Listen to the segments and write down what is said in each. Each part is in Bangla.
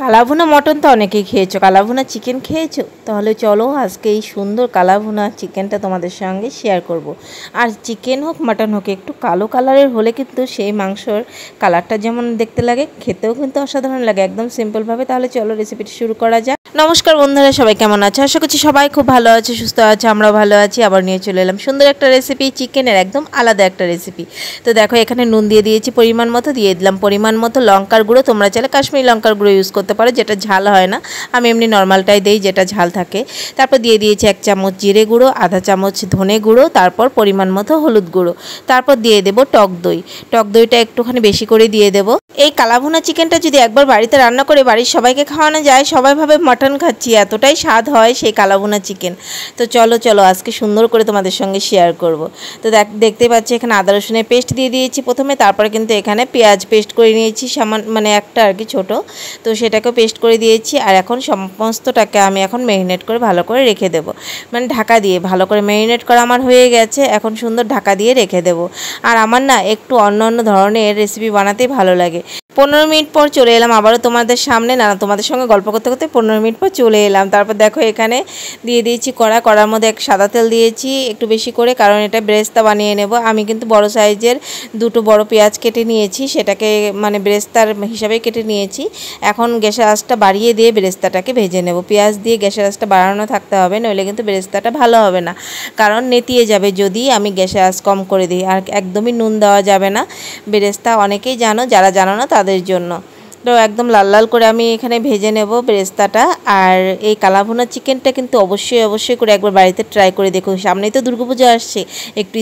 কালাভুনা মটন তো অনেকেই খেয়েছো, কালাভুনা চিকেন খেয়েছো? তাহলে চলো আজকে এই সুন্দর কালাভুনা চিকেনটা তোমাদের সঙ্গে শেয়ার করব। আর চিকেন হোক মাটন হোক একটু কালো কালারের হলে কিন্তু সেই মাংসর কালারটা যেমন দেখতে লাগে খেতেও কিন্তু অসাধারণ লাগে, একদম সিম্পলভাবে। তাহলে চলো রেসিপিটি শুরু করা যাক। নমস্কার বন্ধুরা, সবাই কেমন আছে? আশা করছি সবাই খুব ভালো আছে, সুস্থ আছে, আমরাও ভালো আছি। আবার নিয়ে চলে এলাম সুন্দর একটা রেসিপি, চিকেনের একদম আলাদা একটা রেসিপি। তো দেখো এখানে নুন দিয়ে দিয়েছি পরিমাণ মতো, দিয়ে দিলাম পরিমাণ মতো লঙ্কার গুঁড়ো। তোমরা চাইলে কাশ্মীরি লঙ্কার গুঁড়ো ইউজ করতে পারো, যেটা ঝাল হয় না। আমি এমনি নর্মালটাই দিই যেটা ঝাল থাকে। তারপর দিয়ে দিয়েছি 1 চামচ জিরে গুঁড়ো, আধা চামচ ধনে গুঁড়ো, তারপর পরিমাণ মতো হলুদ গুঁড়ো। তারপর দিয়ে দেবো টক দই। টক দইটা একটুখানি বেশি করে দিয়ে দেবো। এই কালাভুনা চিকেনটা যদি একবার বাড়িতে রান্না করে বাড়ির সবাইকে খাওয়ানো যায়, সবাই ভাবে মাটন খাচ্ছি, এতটাই স্বাদ হয় সেই কালাভুনা চিকেন। তো চলো আজকে সুন্দর করে তোমাদের সঙ্গে শেয়ার করব। তো দেখতে পাচ্ছি এখানে আদা রসুনের পেস্ট দিয়ে দিয়েছি প্রথমে, তারপরে কিন্তু এখানে পেঁয়াজ পেস্ট করে নিয়েছি মানে একটা আর কি ছোট, তো সেটাকেও পেস্ট করে দিয়েছি। আর এখন সমস্তটাকে আমি এখন ম্যারিনেট করে ভালো করে রেখে দেবো, মানে ঢাকা দিয়ে। ভালো করে ম্যারিনেট করা আমার হয়ে গেছে, এখন সুন্দর ঢাকা দিয়ে রেখে দেবো। আর আমার না একটু অন্য ধরনের রেসিপি বানাতেই ভালো লাগে। 15 মিনিট পর চলে এলাম আবারও তোমাদের সামনে, না তোমাদের সঙ্গে গল্প করতে করতে 15 মিনিট পর চলে এলাম। তারপর দেখো এখানে দিয়ে দিয়েছি কড়ার মধ্যে সাদা তেল দিয়েছি একটু বেশি করে, কারণ এটা ব্রেস্তা বানিয়ে নেব। আমি কিন্তু বড় সাইজের দুটো বড় পেঁয়াজ কেটে নিয়েছি, সেটাকে মানে ব্রেস্তার হিসাবে কেটে নিয়েছি। এখন গ্যাসের আঁচটা বাড়িয়ে দিয়ে ব্রেস্তাটাকে ভেজে নেব। পেঁয়াজ দিয়ে গ্যাসের আঁচটা বাড়ানো থাকতে হবে, নইলে কিন্তু ব্রেস্তাটা ভালো হবে না, কারণ নেতিয়ে যাবে যদি আমি গ্যাসের আঁচ কম করে দিই। আর একদমই নুন দেওয়া যাবে না। ব্রেস্তা অনেকেই জানো, যারা জানো না তাদের জন্য। তো একদম লাল লাল করে আমি এখানে ভেজে নেব ব্রেস্তাটা। আর এই কালাভুনা চিকেনটা কিন্তু অবশ্যই করে একবার বাড়িতে ট্রাই করে দেখো। সামনেই তো দুর্গাপুজো আসছে, একটু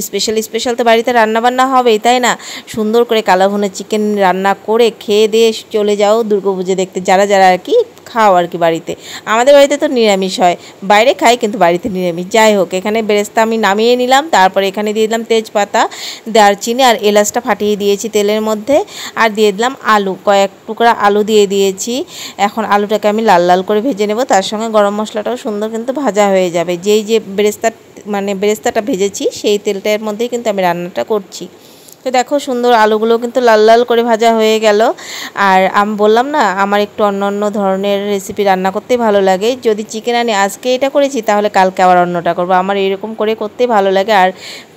স্পেশাল তো বাড়িতে রান্নাবান্না হবেই, তাই না? সুন্দর করে কালাভুনা চিকেন রান্না করে খেয়ে দিয়ে চলে যাও দুর্গাপুজো দেখতে, যারা আর কি খাও আর কি বাড়িতে। আমাদের বাড়িতে তো নিরামিষ হয়, বাইরে খাই কিন্তু বাড়িতে নিরামিষ। যাই হোক, এখানে বেরেস্তা আমি নামিয়ে নিলাম। তারপরে এখানে দিয়ে দিলাম তেজপাতা, দারচিনি আর এলাচটা ফাটিয়ে দিয়েছি তেলের মধ্যে। আর দিয়ে দিলাম আলু, কয়েক টুকরা আলু দিয়ে দিয়েছি। এখন আলুটাকে আমি লাল লাল করে ভেজে নেব, তার সঙ্গে গরম মশলাটাও সুন্দর কিন্তু ভাজা হয়ে যাবে। যে বেরেস্তাটা ভেজেছি সেই তেলটার মধ্যেই কিন্তু আমি রান্নাটা করছি। তো দেখো সুন্দর আলুগুলো কিন্তু লাল লাল করে ভাজা হয়ে গেল। আর আমি বললাম না আমার একটু অন্য ধরনের রেসিপি রান্না করতেই ভালো লাগে। যদি চিকেন আনি, আজকে এটা করেছি তাহলে কালকে আবার অন্যটা করবো। আমার এরকম করে করতেই ভালো লাগে, আর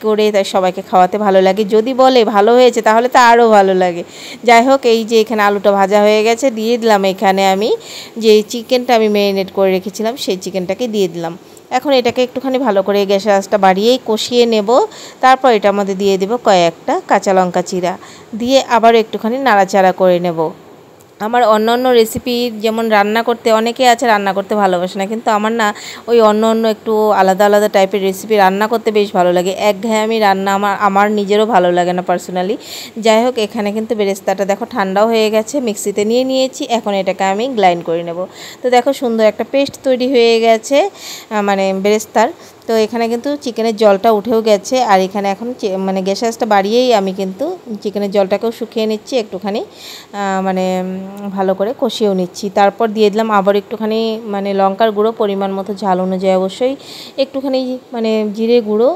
করে তাই সবাইকে খাওয়াতে ভালো লাগে। যদি বলে ভালো হয়েছে তাহলে তো আরও ভালো লাগে। যাই হোক, এই যে এখানে আলুটা ভাজা হয়ে গেছে, দিয়ে দিলাম এখানে আমি যে চিকেনটা আমি ম্যারিনেট করে রেখেছিলাম সেই চিকেনটাকে দিয়ে দিলাম। এখন এটাকে একটুখানি ভালো করে গ্যাসের আঁচটা বাড়িয়েই কষিয়ে নেব। তারপর এটার মধ্যে দিয়ে দেব কয়েকটা কাঁচা লঙ্কা চিরা, দিয়ে আবার একটুখানি নাড়াচাড়া করে নেব। আমার অন্য রেসিপি যেমন রান্না করতে, অনেকে আছে রান্না করতে ভালোবাসে না, কিন্তু আমার না ওই অন্য একটু আলাদা টাইপের রেসিপি রান্না করতে বেশ ভালো লাগে। একঘেয়েমি রান্না আমার নিজেরও ভালো লাগে না পার্সোনালি। যাই হোক, এখানে কিন্তু বেরেস্তাটা দেখো ঠান্ডাও হয়ে গেছে, মিক্সিতে নিয়ে নিয়েছি। এখন এটাকে আমি গ্রাইন্ড করে নেব। তো দেখো সুন্দর একটা পেস্ট তৈরি হয়ে গেছে মানে বেরেস্তার। তো এখানে কিন্তু চিকেনের জলটা উঠেও গেছে। আর এখানে এখন মানে গ্যাস আঁচটা বাড়িয়েই আমি কিন্তু চিকেনের জলটাকেও শুকিয়ে নিচ্ছি, একটুখানি মানে ভালো করে কষিয়েও নিচ্ছি। তারপর দিয়ে দিলাম আবার একটুখানি মানে লঙ্কার গুঁড়ো, পরিমাণ মতো ঝাল অনুযায়ী অবশ্যই, একটুখানি মানে জিরে গুঁড়ো,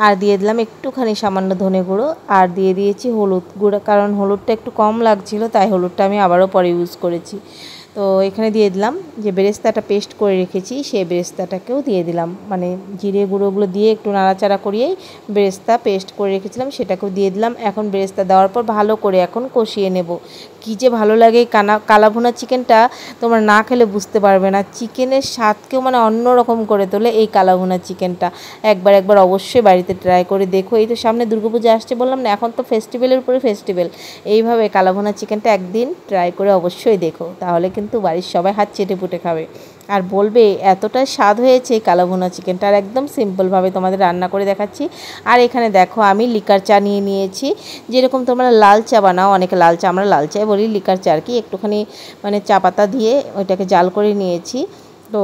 আর দিয়ে দিলাম একটুখানি সামান্য ধনে গুঁড়ো, আর দিয়ে দিয়েছি হলুদ গুঁড়ো, কারণ হলুদটা একটু কম লাগছিল, তাই হলুদটা আমি আবারও পরে ইউজ করেছি। তো এখানে দিয়ে দিলাম যে বেরেস্তাটা পেস্ট করে রেখেছি সেই বেরেস্তাটাকেও দিয়ে দিলাম, মানে জিরে গুঁড়োগুলো দিয়ে একটু নাড়াচাড়া করিয়েই বেরেস্তা পেস্ট করে রেখেছিলাম সেটাকেও দিয়ে দিলাম। এখন বেরেস্তা দেওয়ার পর ভালো করে এখন কষিয়ে নেব। কী যে ভালো লাগে কালাভুনা চিকেনটা, তোমরা না খেলে বুঝতে পারবে না। চিকেনের স্বাদকেও মানে অন্য রকম করে তোলে এই কালাভুনা চিকেনটা। একবার অবশ্যই বাড়িতে ট্রাই করে দেখো। এই তো সামনে দুর্গাপূজা আসছে, বললাম না, এখন তো ফেস্টিভ্যালের উপরে ফেস্টিভ্যাল। এইভাবে কালাভুনা চিকেনটা একদিন ট্রাই করে অবশ্যই দেখো, তাহলে কিন্তু বাড়ির সবাই হাত চেটে পুটে খাবে আর বলবে এতটা স্বাদ হয়েছে এই কালাভুনা চিকেনটা। আর একদম সিম্পলভাবে তোমাদের রান্না করে দেখাচ্ছি। আর এখানে দেখো আমি লিকার চা নিয়ে নিয়েছি। যেরকম তোমরা লাল চা বানাও, অনেকে লাল চা, আমরা লাল চাই বলি, লিকার চা আর কি, একটুখানি মানে চা পাতা দিয়ে ওইটাকে জাল করে নিয়েছি। তো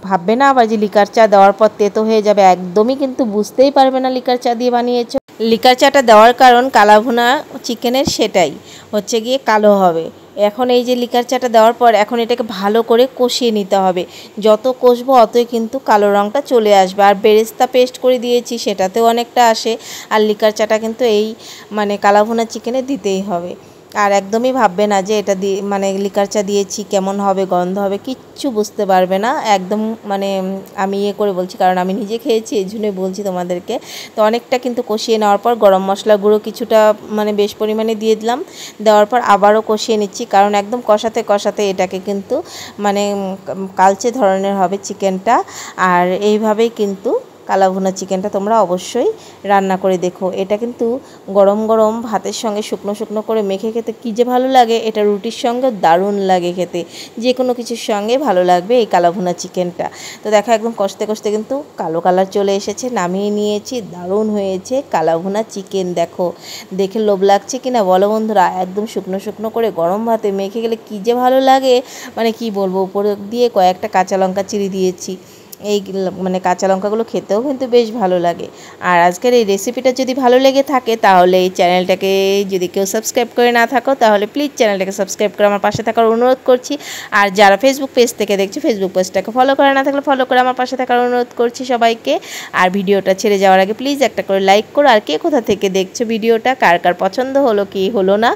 ভাববে না আবার যে লিকার চা দেওয়ার পর তেতো হয়ে যাবে, একদমই কিন্তু বুঝতেই পারবে না লিকার চা দিয়ে বানিয়েছো। লিকার চাটা দেওয়ার কারণ কালাভুনা চিকেনের সেটাই হচ্ছে গিয়ে কালো হবে। এখন এই যে লিকার চাটা দেওয়ার পর এখন এটাকে ভালো করে কষিয়ে নিতে হবে। যত কষবো অতই কিন্তু কালো রঙটা চলে আসবে। আর বেরেস্তা পেস্ট করে দিয়েছি সেটাতেও অনেকটা আসে। আর লিকার চাটা কিন্তু এই মানে কালাভুনা চিকেনে দিতেই হবে। আর একদমই ভাববে না যে এটা দিয়ে মানে লিকার চা দিয়েছি কেমন হবে, গন্ধ হবে, কিচ্ছু বুঝতে পারবে না। একদম মানে আমি করে বলছি, কারণ আমি নিজে খেয়েছি, এই জন্যই বলছি তোমাদেরকে। তো অনেকটা কিন্তু কষিয়ে নেওয়ার পর গরম মশলা গুঁড়ো কিছুটা মানে বেশ পরিমাণে দিয়ে দিলাম। দেওয়ার পর আবারও কষিয়ে নিচ্ছি, কারণ একদম কষাতে কষাতে এটাকে কিন্তু মানে কালচে ধরনের হবে চিকেনটা। আর এইভাবেই কিন্তু কালাভুনা চিকেনটা তোমরা অবশ্যই রান্না করে দেখো। এটা কিন্তু গরম গরম ভাতের সঙ্গে শুকনো শুকনো করে মেখে খেতে কী যে ভালো লাগে, এটা রুটির সঙ্গে দারুণ লাগে খেতে, যে কোনো কিছুর সঙ্গে ভালো লাগবে এই কালাভুনা চিকেনটা। তো দেখো একদম কষতে কষতে কিন্তু কালো কালার চলে এসেছে, নামিয়ে নিয়েছি। দারুণ হয়েছে কালাভুনা চিকেন। দেখো দেখে লোভ লাগছে কিনা বলো বন্ধুরা। একদম শুকনো শুকনো করে গরম ভাতে মেখে গেলে কী যে ভালো লাগে, মানে কি বলবো। উপরে দিয়ে কয়েকটা কাঁচা লঙ্কা চিড়ে দিয়েছি। এই মানে কাঁচা লঙ্কাগুলো খেতেও কিন্তু বেশ ভালো লাগে। আর আজকের এই রেসিপিটা যদি ভালো লেগে থাকে তাহলে এই চ্যানেলটাকে যদি কেউ সাবস্ক্রাইব করে না থাকো তাহলে প্লিজ চ্যানেলটাকে সাবস্ক্রাইব করে আমার পাশে থাকার অনুরোধ করছি। আর যারা ফেসবুক পেজ থেকে দেখছো ফেসবুক পেজটাকে ফলো করে না থাকলে ফলো করে আমার পাশে থাকার অনুরোধ করছি সবাইকে। আর ভিডিওটা ছেড়ে যাওয়ার আগে প্লিজ একটা করে লাইক করো। আর কে কোথা থেকে দেখছো ভিডিওটা, কার কার পছন্দ হলো কি হলো না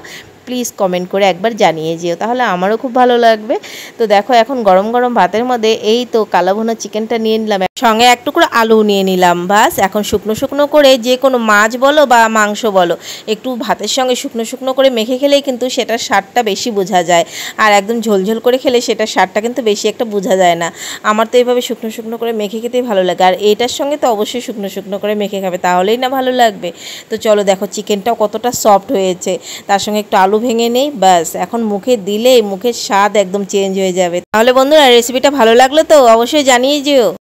প্লিজ কমেন্ট করে একবার জানিয়ে যেও, তাহলে আমারও খুব ভালো লাগবে। তো দেখো এখন গরম গরম ভাতের মধ্যে এই তো কালাভুনা চিকেনটা নিয়ে নিলাম, সঙ্গে এক টুকরো আলু নিয়ে নিলাম। বাস এখন শুকনো শুকনো করে যে কোনো মাছ বলো বা মাংস বলো একটু ভাতের সঙ্গে শুকনো শুকনো করে মেখে খেলেই কিন্তু সেটার স্বাদটা বেশি বোঝা যায়। আর একদম ঝোলঝোল করে খেলে সেটার স্বাদটা কিন্তু বেশি একটা বোঝা যায় না। আমার তো এইভাবে শুকনো শুকনো করে মেখে খেতেই ভালো লাগে। আর এইটার সঙ্গে তো অবশ্যই শুকনো শুকনো করে মেখে খাবে, তাহলেই না ভালো লাগবে। তো চলো দেখো চিকেনটাও কতটা সফট হয়েছে, তার সঙ্গে একটু আলু ভেঙে নেই। ব্যাস এখন মুখে দিলেই মুখের স্বাদ একদম চেঞ্জ হয়ে যাবে। তাহলে বন্ধুরা রেসিপিটা ভালো লাগলো তো অবশ্যই জানিয়ে যেও।